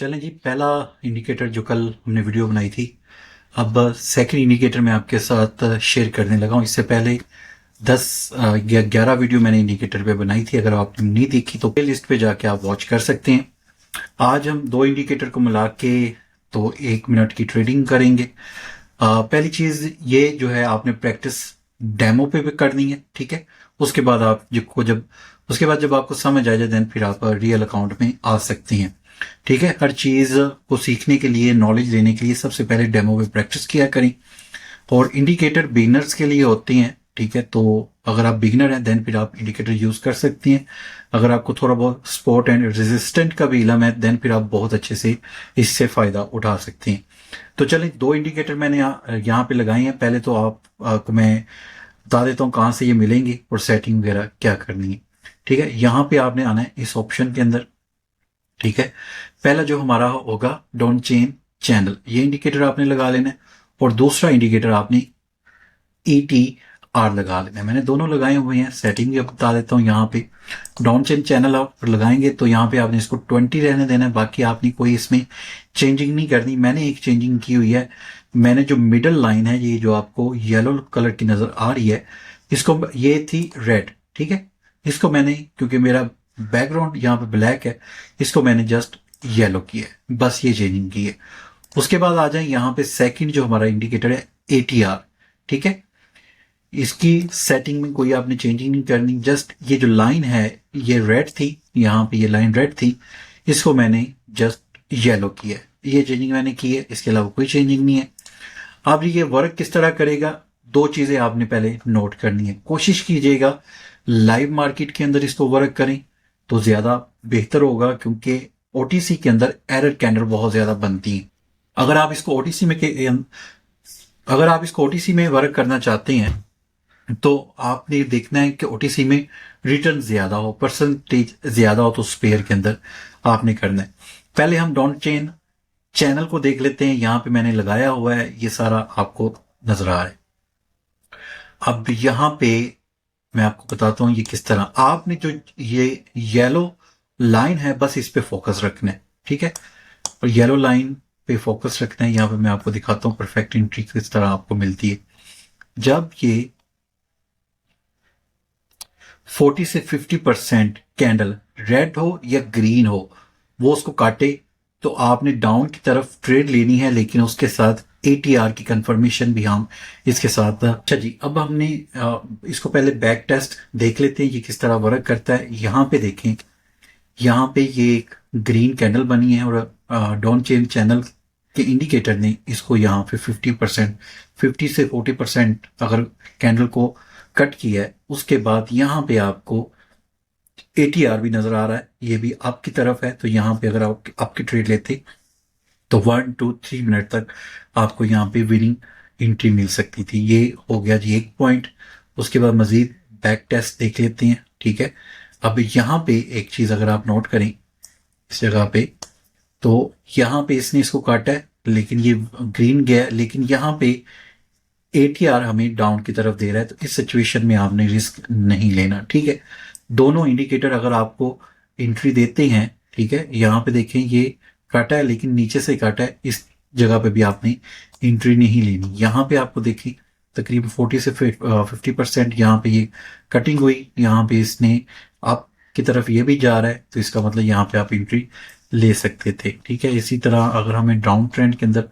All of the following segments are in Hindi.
चलें जी, पहला इंडिकेटर जो कल हमने वीडियो बनाई थी, अब सेकंड इंडिकेटर मैं आपके साथ शेयर करने लगा हूँ। इससे पहले 11 वीडियो मैंने इंडिकेटर पे बनाई थी। अगर आपने नहीं देखी तो प्ले लिस्ट पे जाके आप वॉच कर सकते हैं। आज हम दो इंडिकेटर को मिला के तो 1 मिनट की ट्रेडिंग करेंगे। पहली चीज ये जो है आपने प्रैक्टिस डेमो पे भी करनी है, ठीक है। उसके बाद आप जब आपको समझ आ जाए देन फिर आप रियल अकाउंट में आ सकती हैं, ठीक है। हर चीज को सीखने के लिए, नॉलेज लेने के लिए सबसे पहले डेमो पे प्रैक्टिस किया करें। और इंडिकेटर बिगिनर्स के लिए होते हैं, ठीक है। तो अगर आप बिगिनर हैं देन फिर आप इंडिकेटर यूज कर सकती हैं। अगर आपको थोड़ा बहुत स्पॉट एंड रेजिस्टेंट का भी इलम है देन फिर आप बहुत अच्छे से इससे फायदा उठा सकते हैं। तो चलिए, दो इंडिकेटर मैंने यहाँ पे लगाए हैं। पहले तो आपको मैं बता देता हूँ कहाँ से ये मिलेंगे और सेटिंग वगैरह क्या करनी है, ठीक है। यहाँ पे आपने आना है इस ऑप्शन के अंदर, ठीक है। पहला जो हमारा होगा डोंट चेन चैनल, ये इंडिकेटर आपने लगा लेना है। और दूसरा इंडिकेटर आपने ETR लगा लेना है। मैंने दोनों लगाए हुए हैं, सेटिंग भी बता देता हूँ। यहाँ पे डॉन चेन चैनल आप लगाएंगे तो यहाँ पे आपने इसको 20 रहने देना है। बाकी आपने कोई इसमें चेंजिंग नहीं करनी। मैंने एक चेंजिंग की हुई है। मैंने जो मिडल लाइन है, ये जो आपको येलो कलर की नजर आ रही है, इसको, ये थी रेड, ठीक है। इसको मैंने, क्योंकि मेरा बैकग्राउंड यहाँ पे ब्लैक है, इसको मैंने जस्ट येलो किया है, बस ये चेंजिंग की है। उसके बाद आ जाए यहाँ पे सेकंड जो हमारा इंडिकेटर है ATR, ठीक है। इसकी सेटिंग में कोई आपने चेंजिंग नहीं करनी। जस्ट ये जो लाइन है ये रेड थी, यहाँ पे ये लाइन रेड थी, इसको मैंने जस्ट येलो किया है। ये चेंजिंग मैंने की है, इसके अलावा कोई चेंजिंग नहीं है। अब ये वर्क किस तरह करेगा, दो चीजें आपने पहले नोट करनी है। कोशिश कीजिएगा लाइव मार्केट के अंदर इसको वर्क करें तो ज्यादा बेहतर होगा, क्योंकि OTC के अंदर एरर कैंडल बहुत ज्यादा बनती है। अगर आप इसको OTC में वर्क करना चाहते हैं तो आपने देखना है कि OTC में रिटर्न ज्यादा हो, परसेंटेज ज्यादा हो, तो स्पेयर के अंदर आपने करना है। पहले हम डॉन चेन चैनल को देख लेते हैं। यहाँ पे मैंने लगाया हुआ है, ये सारा आपको नजर आ रहा है। अब यहाँ पे मैं आपको बताता हूँ ये किस तरह। आपने जो ये येलो लाइन है बस इस पे फोकस रखना है, ठीक है। और येलो लाइन पे फोकस रखना है। यहाँ पे मैं आपको दिखाता हूँ परफेक्ट एंट्री किस तरह आपको मिलती है। जब ये 40 से 50% कैंडल रेड हो या ग्रीन हो, वो उसको काटे, तो आपने डाउन की तरफ ट्रेड लेनी है, लेकिन उसके साथ ATR की कंफर्मेशन भी हम इसके साथ। अच्छा जी, अब हमने इसको पहले बैक टेस्ट देख लेते हैं ये किस तरह वर्क करता है। यहाँ पे देखें, यहाँ पे ये एक ग्रीन कैंडल बनी है और डाउन चेन चैनल के इंडिकेटर ने इसको यहाँ पे 50 से 40% अगर कैंडल को कट किया है, उसके बाद यहाँ पे आपको ATR भी नजर आ रहा है, ये भी आपकी तरफ है। तो यहाँ पे अगर आपकी ट्रेड लेते तो 1 2 3 मिनट तक आपको यहाँ पे विनिंग एंट्री मिल सकती थी। ये हो गया जी एक पॉइंट। उसके बाद मजीद बैक टेस्ट देख लेते हैं, ठीक है। अब यहाँ पे एक चीज अगर आप नोट करें इस जगह पे, तो यहाँ पे इसने इसको काटा है लेकिन ये ग्रीन गया, लेकिन यहाँ पे ATR हमें डाउन की तरफ दे रहा है। तो इस सिचुएशन में आपने रिस्क नहीं लेना, ठीक है। दोनों इंडिकेटर अगर आपको एंट्री देते हैं, ठीक है, यहाँ पे देखें ये काटा है लेकिन नीचे से काटा है, इस जगह पे भी आपने एंट्री नहीं लेनी। यहाँ पे आपको देखिए तकरीबन 40 से 50% यहाँ पे ये कटिंग हुई, यहाँ पे इसने आप की तरफ ये भी जा रहा है, तो इसका मतलब यहाँ पे आप एंट्री ले सकते थे, ठीक है। इसी तरह अगर हमें डाउन ट्रेंड के अंदर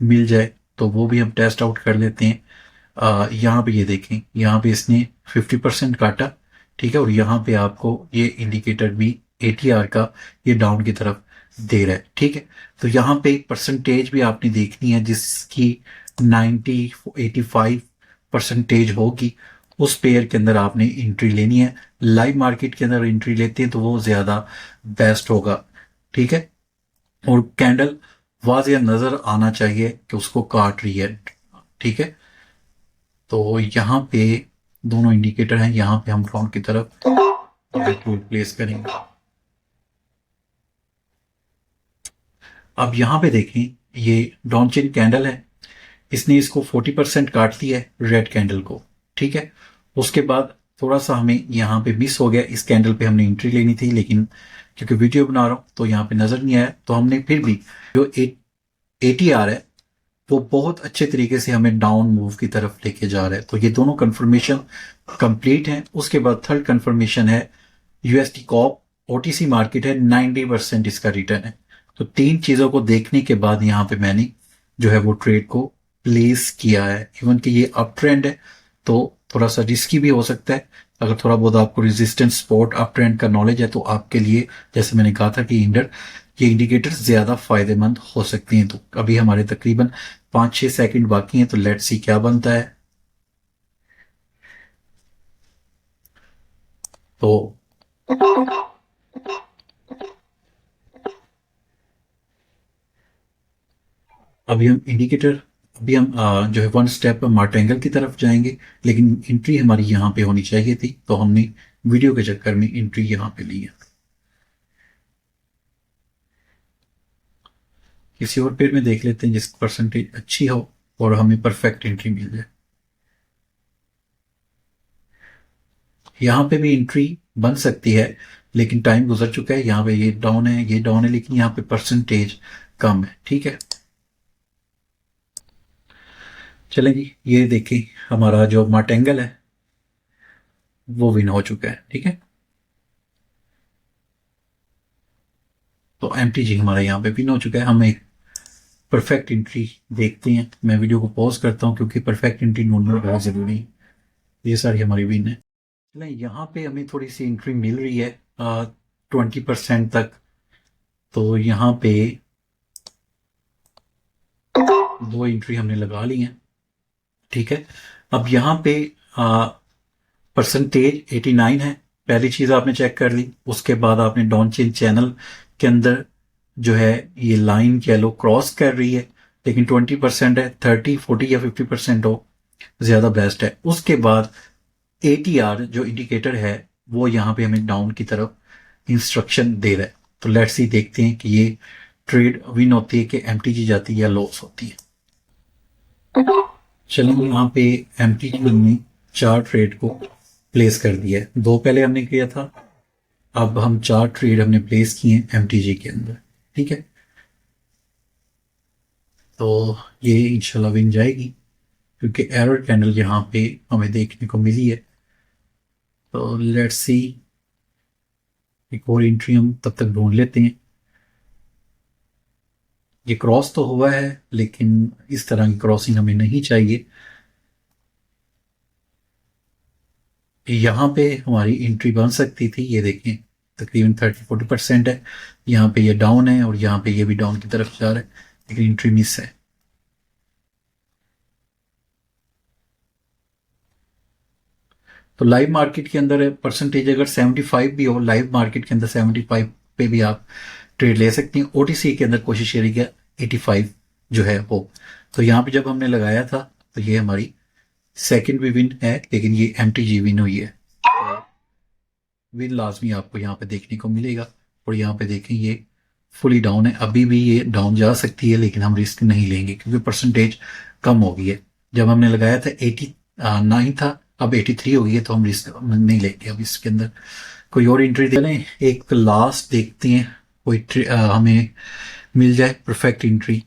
मिल जाए तो वो भी हम टेस्ट आउट कर लेते हैं। यहाँ पे ये देखें, यहाँ पे इसने 50% काटा, ठीक है। और यहाँ पे आपको ये इंडिकेटर भी ATR का ये डाउन की तरफ दे रहा है, ठीक है। तो यहाँ पे परसेंटेज भी आपने देखनी है, जिसकी 85% होगी उस पेयर के अंदर आपने एंट्री लेनी है। लाइव मार्केट के अंदर एंट्री लेते हैं तो वो ज्यादा बेस्ट होगा, ठीक है। और कैंडल वाज़ेह नजर आना चाहिए कि उसको काट रही है, ठीक है। तो यहाँ पे दोनों इंडिकेटर हैं, यहाँ पे हम राउंड की तरफ टूल प्लेस करेंगे। अब यहाँ पे देखें, ये डाउन चेन कैंडल है, इसने इसको 40% काट दिया है रेड कैंडल को, ठीक है। उसके बाद थोड़ा सा हमें यहाँ पे मिस हो गया, इस कैंडल पे हमने एंट्री लेनी थी, लेकिन क्योंकि वीडियो बना रहा हूँ तो यहाँ पे नजर नहीं आया, तो हमने फिर भी जो ATR है वो बहुत अच्छे तरीके से हमें डाउन मूव की तरफ लेके जा रहा है। तो ये दोनों कंफर्मेशन कंप्लीट हैं। उसके बाद थर्ड कंफर्मेशन है USD कॉप OTC मार्केट है, 90% इसका रिटर्न है। तो तीन चीजों को देखने के बाद यहाँ पे मैंने जो है वो ट्रेड को प्लेस किया है। इवन कि ये अप ट्रेंड है तो थोड़ा सा रिस्की भी हो सकता है। अगर थोड़ा बहुत आपको रेजिस्टेंस सपोर्ट अप ट्रेंड का नॉलेज है तो आपके लिए, जैसे मैंने कहा था कि ये इंडिकेटर्स ज्यादा फायदेमंद हो सकते हैं। तो अभी हमारे तकरीबन 5-6 सेकंड बाकी हैं, तो लेट्स सी क्या बनता है। तो अभी हम जो है वन स्टेप मार्टेंगल की तरफ जाएंगे, लेकिन एंट्री हमारी यहाँ पे होनी चाहिए थी, तो हमने वीडियो के चक्कर में एंट्री यहाँ पे ली है। किसी और पेड़ में देख लेते हैं जिसकी परसेंटेज अच्छी हो और हमें परफेक्ट एंट्री मिल जाए। यहाँ पे भी एंट्री बन सकती है, लेकिन टाइम गुजर चुका है। यहाँ पे ये डाउन है, ये डाउन है, लेकिन यहाँ पे परसेंटेज कम है। ठीक है, चलें जी, ये देखिए हमारा जो मार्टेंगल है वो विन हो चुका है। ठीक है, तो MTG हमारा यहाँ पे विन हो चुका है। हम एक परफेक्ट एंट्री देखते हैं। मैं वीडियो को पॉज करता हूँ क्योंकि परफेक्ट एंट्री ढूंढना बहुत जरूरी है। ये सारी हमारी विन है। नहीं, यहाँ पे हमें थोड़ी सी एंट्री मिल रही है 20% तक। तो यहाँ पे दो एंट्री हमने लगा ली है। ठीक है, अब यहाँ पे परसेंटेज 89 है। पहली चीज आपने चेक कर ली। उसके बाद आपने डॉन चेन चैनल के अंदर जो है ये लाइन येलो क्रॉस कर रही है, लेकिन 20% है। 30, 40 या 50% हो ज्यादा बेस्ट है। उसके बाद ATR जो इंडिकेटर है वो यहाँ पे हमें डाउन की तरफ इंस्ट्रक्शन दे रहा है। तो लेट्स सी, देखते हैं कि ये ट्रेड विन होती है कि MTG जाती है या लॉस होती है। चलो, यहाँ पे MTG हमने 4 ट्रेड को प्लेस कर दिया है। 2 पहले हमने किया था, अब हम 4 ट्रेड हमने प्लेस किए हैं MTG के अंदर। ठीक है, तो ये इंशाल्लाह विन जाएगी क्योंकि एरर कैंडल यहाँ पे हमें देखने को मिली है। तो लेट्स सी, एक और एंट्री हम तब तक ढूंढ लेते हैं। ये क्रॉस तो हुआ है, लेकिन इस तरह की क्रॉसिंग हमें नहीं चाहिए। यहाँ पे हमारी एंट्री बन सकती थी। ये देखें, तकरीबन 30-40% है। यहाँ पे ये डाउन है और यहाँ पे ये भी डाउन की तरफ जा रहा है, लेकिन एंट्री मिस है। तो लाइव मार्केट के अंदर परसेंटेज अगर 75 भी हो, लाइव मार्केट के अंदर 75 पे भी आप ट्रेड ले सकती हैं। OTC के अंदर कोशिश करिएगा 85 जो है वो। तो यहाँ पे जब हमने लगाया था तो ये हमारी सेकंड भी विन है, लेकिन ये MTG विन हुई है। तो विन लाजमी आपको यहाँ पे देखने को मिलेगा। और यहाँ पे देखें ये फुली डाउन है। अभी भी ये डाउन जा सकती है, लेकिन हम रिस्क नहीं लेंगे क्योंकि परसेंटेज कम हो गई है। जब हमने लगाया था 89 था, अब 83 हो गई है, तो हम रिस्क नहीं लेंगे अब इसके अंदर। कोई और एंट्री दें, एक लास्ट देखते हैं कोई हमें मिल जाए परफेक्ट एंट्री।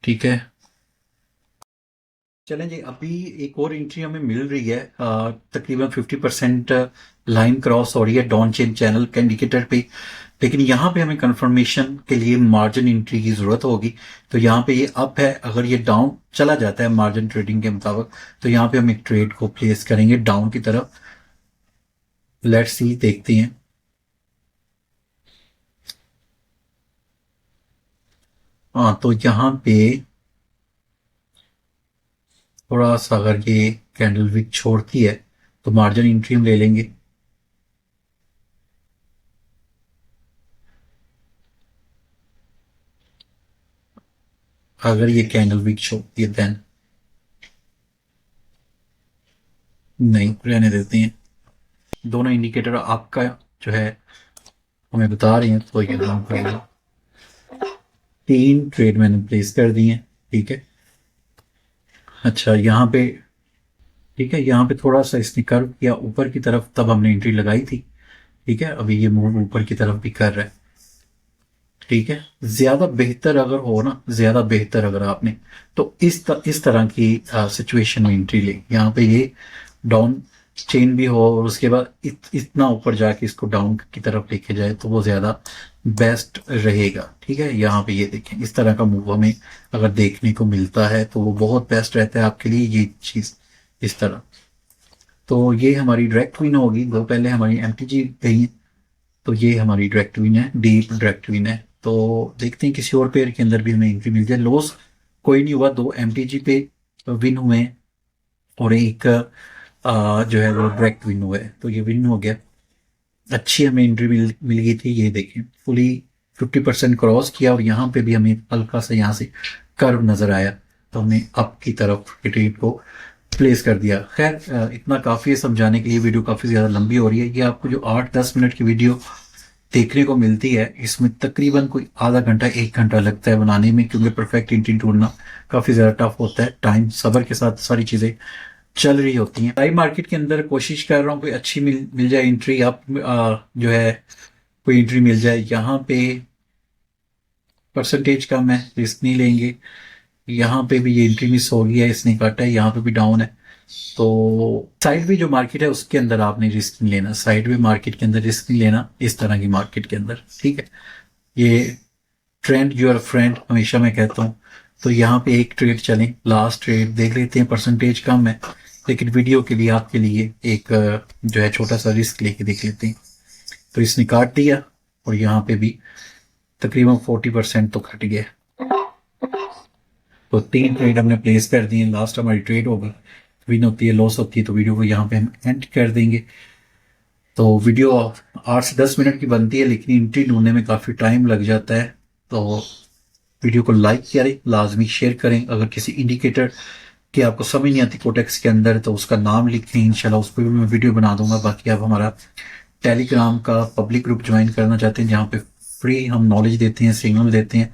ठीक है, चलें जी, अभी एक और एंट्री हमें मिल रही है। तकरीबन 50% लाइन क्रॉस हो रही है डॉन चेन चैनल के इंडिकेटर पे, लेकिन यहाँ पे हमें कंफर्मेशन के लिए मार्जिन एंट्री की जरूरत होगी। तो यहाँ पे ये अप है, अगर ये डाउन चला जाता है मार्जिन ट्रेडिंग के मुताबिक, तो यहाँ पे हम एक ट्रेड को प्लेस करेंगे डाउन की तरफ। लेट्स सी, देखते हैं। हाँ, तो यहाँ पे थोड़ा सा अगर ये कैंडल विक छोड़ती है तो मार्जिन एंट्री हम ले लेंगे। अगर ये कैंडल विक छोड़ती है देन नहीं, रहने देते हैं। दोनों इंडिकेटर आपका जो है हमें बता रहे हैं, तो ये काम करेगा। 3 ट्रेड मैंने प्लेस कर दिए हैं। ठीक है, अच्छा, ठीक है, यहाँ पे थोड़ा सा इसने कर्व किया ऊपर की तरफ, तब हमने एंट्री लगाई थी। ठीक है, अभी ये मूव ऊपर की तरफ भी कर रहा है। ठीक है, ज्यादा बेहतर अगर हो ना, ज्यादा बेहतर अगर आपने, तो इस तरह की सिचुएशन में एंट्री ले। यहाँ पे ये डाउन चेन भी हो और उसके बाद इतना ऊपर जाके इसको डाउन की तरफ लेके जाए तो वो ज्यादा बेस्ट रहेगा। ठीक है, यहाँ पे ये देखें, इस तरह का मूव हमें अगर देखने को मिलता है तो वो बहुत बेस्ट रहता है आपके लिए, ये चीज इस तरह। तो ये हमारी डायरेक्ट विन होगी। वो पहले हमारी एमटीजी गई है, तो ये हमारी डायरेक्ट विन है, डीप डायरेक्ट विन है। तो देखते हैं किसी और पेयर के अंदर भी हमें एंट्री मिल जाए। लॉस कोई नहीं हुआ, 2 एमटीजी पे विन हुए हैं और एक जो है वो डायरेक्ट विन हुआ है, तो ये विन हो गया। अच्छी हमें एंट्री मिल गई थी। ये देखें, फुली 50% क्रॉस किया और यहाँ पे भी हमें हल्का सा यहाँ से कर्व नजर आया, तो हमने अप की तरफ ट्रेड को प्लेस कर दिया। खैर इतना काफ़ी है समझाने के लिए, वीडियो काफ़ी ज़्यादा लंबी हो रही है। ये आपको जो 8-10 मिनट की वीडियो देखने को मिलती है, इसमें तकरीबन कोई आधा घंटा 1 घंटा लगता है बनाने में, क्योंकि परफेक्ट इंट्री ढूंढना काफ़ी ज़्यादा टफ होता है। टाइम सब्र के साथ सारी चीज़ें चल रही होती हैं। लाइव मार्केट के अंदर कोशिश कर रहा हूँ कोई अच्छी मिल जाए एंट्री। आप जो है कोई एंट्री मिल जाए। यहाँ पे परसेंटेज कम है, रिस्क नहीं लेंगे। यहाँ पे भी ये एंट्री मिस हो गया है, इसने काटा है। यहाँ पे भी डाउन है, तो साइड भी जो मार्केट है उसके अंदर आपने रिस्क नहीं लेना। साइड भी मार्केट के अंदर रिस्क नहीं लेना इस तरह की मार्केट के अंदर। ठीक है, ये ट्रेंड योर फ्रेंड हमेशा मैं कहता हूँ। तो यहाँ पे एक ट्रेड चलें, लास्ट ट्रेड देख लेते हैं। परसेंटेज कम है लेकिन वीडियो के लिए आपके लिए एक जो है छोटा सा रिस्क लेके देख लेते हैं। तो इसने काट दिया और यहाँ पे भी तकरीबन 40% तो कट गया। तो 3 ट्रेड हमने प्लेस कर दिए। लास्ट हमारी ट्रेड होगी, विन होती है लॉस होती है, तो वीडियो को यहाँ पे हम एंड कर देंगे। तो वीडियो 8 से 10 मिनट की बनती है लेकिन एंट्री ढूंढने में काफ़ी टाइम लग जाता है। तो वीडियो को लाइक करें, लाजमी शेयर करें। अगर किसी इंडिकेटर की आपको समझ नहीं आती कोटेक्स के अंदर तो उसका नाम लिखें, इंशाल्लाह उस पर भी मैं वीडियो बना दूंगा। बाकी आप हमारा टेलीग्राम का पब्लिक ग्रुप ज्वाइन करना चाहते हैं जहाँ पे फ्री हम नॉलेज देते हैं, सिग्नल देते हैं,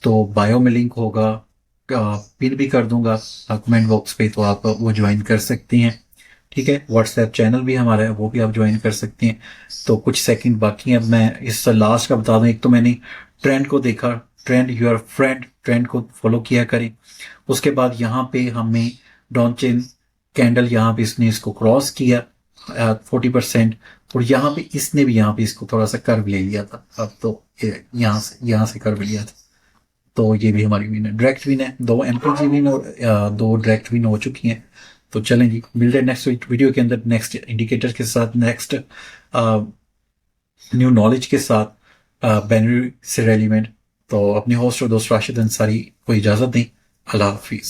तो बायो में लिंक होगा, पिन भी कर दूंगा कमेंट बॉक्स पे, तो आप वो ज्वाइन कर सकती हैं। ठीक है, व्हाट्सएप चैनल भी हमारा है, वो भी आप ज्वाइन कर सकती हैं। तो कुछ सेकंड बाकी हैं, अब मैं इस लास्ट का बता दूं। एक तो मैंने ट्रेंड को देखा, ट्रेंड योर फ्रेंड, ट्रेंड को फॉलो किया करें। उसके बाद यहाँ पे हमें डाउन चेन कैंडल, यहाँ पे इसने इसको क्रॉस किया 40%, और यहाँ पे इसने भी यहाँ पे इसको थोड़ा सा कर्व ले लिया था। अब तो यहाँ से कर्व लिया था, तो ये भी हमारी विन है, डायरेक्ट विन है। 2 एमपीजी विन और 2 डायरेक्ट विन हो चुकी हैं। तो चलें जी, मिलते हैं नेक्स्ट वीडियो के अंदर, नेक्स्ट इंडिकेटर के साथ, नेक्स्ट न्यू नॉलेज के साथ, बैनरी से रेलिवेंट। तो अपने होस्ट और दोस्त राशिद अंसारी को इजाज़त दें। अल्लाह हाफिज़।